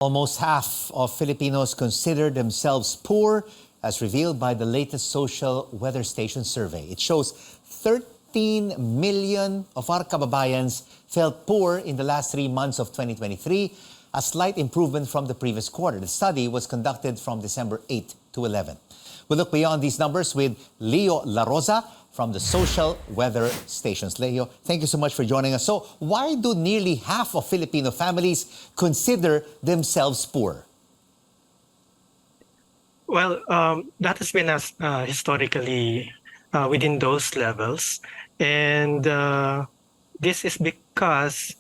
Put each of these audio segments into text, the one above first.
Almost half of Filipinos consider themselves poor, as revealed by the latest social weather station survey. It shows 13 million of our kababayans felt poor in the last 3 months of 2023, a slight improvement from the previous quarter. The study was conducted from December 8 to 11. We'll look beyond these numbers with Leo Laroza from the social weather stations. Leo, thank you so much for joining us. So why do nearly half of Filipino families consider themselves poor? Well, that has been historically within those levels. And this is because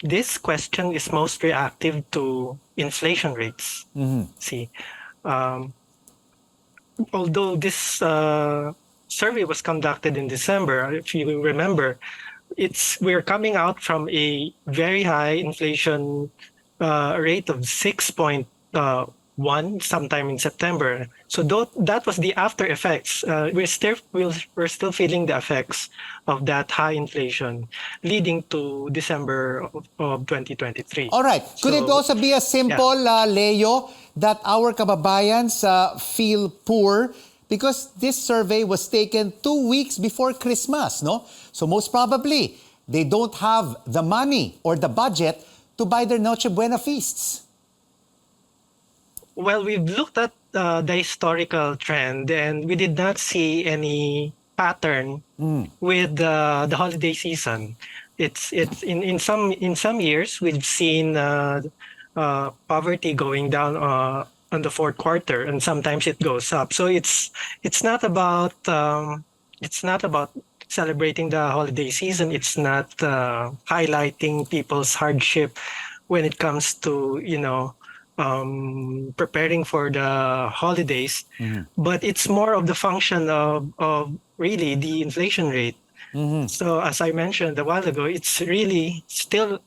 this question is most reactive to inflation rates. See, although this survey was conducted in December, if you remember, we're coming out from a very high inflation rate of 6.1 sometime in September. So that was the after effects. We're still feeling the effects of that high inflation leading to December of 2023. All right. Could it also be as simple, Leo, that our kababayans feel poor because this survey was taken 2 weeks before Christmas, no? So most probably, they don't have the money or the budget to buy their Noche Buena feasts. Well, we've looked at the historical trend and we did not see any pattern with the holiday season. It's in some years we've seen poverty going down on the fourth quarter, and sometimes it goes up. So it's not about celebrating the holiday season. It's not highlighting people's hardship when it comes to preparing for the holidays, but it's more of the function of really the inflation rate. So as I mentioned a while ago, it's really still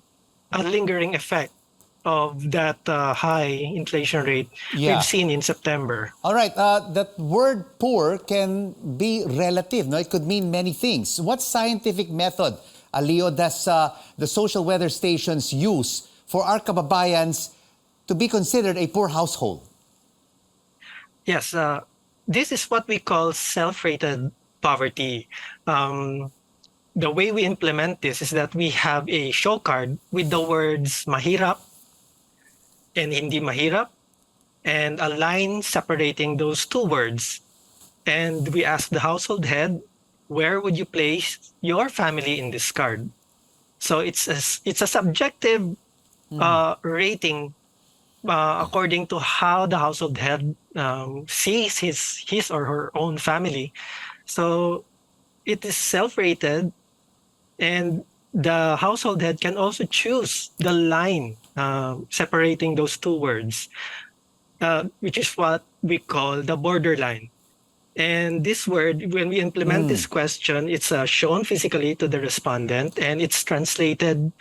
a lingering effect of that high inflation rate we've seen in September. All right, that word poor can be relative, no? It could mean many things. What scientific method, Leo, does the social weather stations use for our kababayans to be considered a poor household? Yes, this is what we call self-rated poverty. The way we implement this is that we have a show card with the words mahirap and hindi mahirap and a line separating those two words. And we ask the household head, where would you place your family in this card? So it's a subjective rating according to how the household head sees his or her own family. So it is self-rated, and the household head can also choose the line separating those two words, which is what we call the borderline. And this word, when we implement this question, it's shown physically to the respondent, and it's translated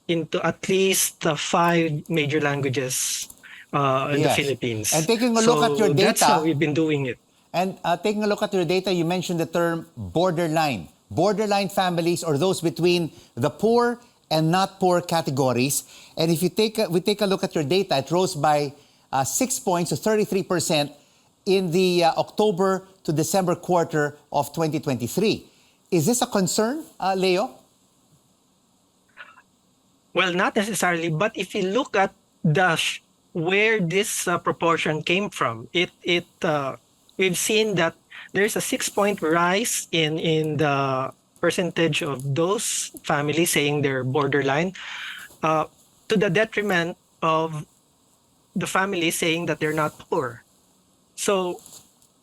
into at least 5 major languages in the Philippines. And taking a look at your data, that's how we've been doing it. And taking a look at your data, you mentioned the term borderline. Borderline families, or those between the poor and not poor categories. And if we take a look at your data, it rose by 6 points to 33% in the October to December quarter of 2023. Is this a concern, Leo? Well, not necessarily, but if you look at where this proportion came from, we've seen that there's a 6-point rise in the percentage of those families saying they're borderline, to the detriment of the families saying that they're not poor. So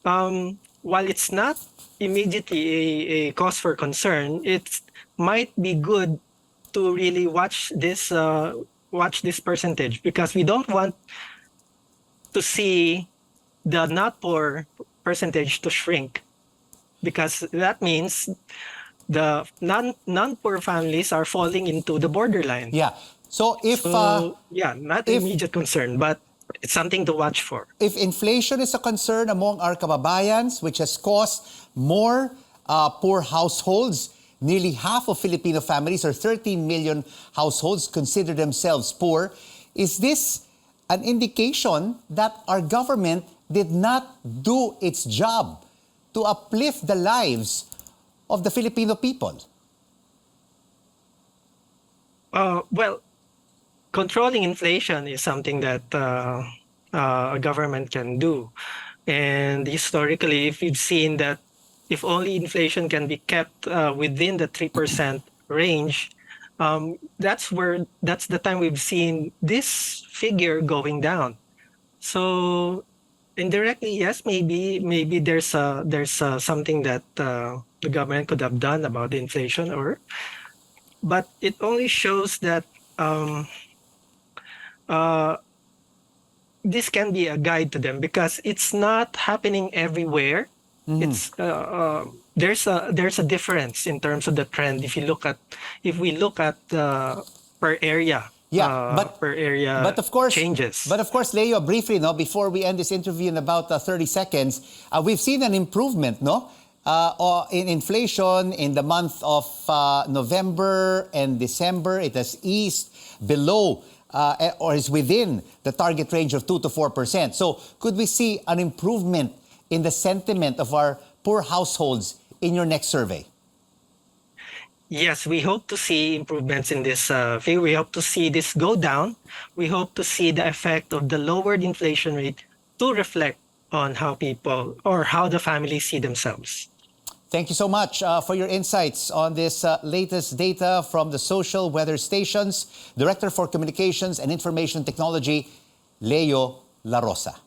while it's not immediately a cause for concern, it might be good to really watch this percentage, because we don't want to see the not poor percentage to shrink, because that means the non-poor families are falling into the borderline. Yeah. So not immediate concern, but it's something to watch for. If inflation is a concern among our kababayans, which has caused more poor households, nearly half of Filipino families, or 13 million households, consider themselves poor. Is this an indication that our government did not do its job to uplift the lives of the Filipino people? Well, controlling inflation is something that a government can do. And historically, if you've seen that if only inflation can be kept within the 3% range, that's the time we've seen this figure going down. So indirectly, yes, maybe there's something that the government could have done about the inflation, but it only shows that um, uh, this can be a guide to them because it's not happening everywhere. It's there's a difference in terms of the trend. If we look at per area, Yeah, per area but of course, changes. Leo, briefly, no, before we end this interview in about 30 seconds, we've seen an improvement, no, in inflation in the month of November and December. It has eased below or is within the target range of 2 to 4%. So could we see an improvement in the sentiment of our poor households in your next survey? Yes, we hope to see improvements in this figure. We hope to see this go down. We hope to see the effect of the lowered inflation rate to reflect on how people or how the families see themselves. Thank you so much for your insights on this latest data from the Social Weather Stations. Director for Communications and Information Technology, Leo Laroza.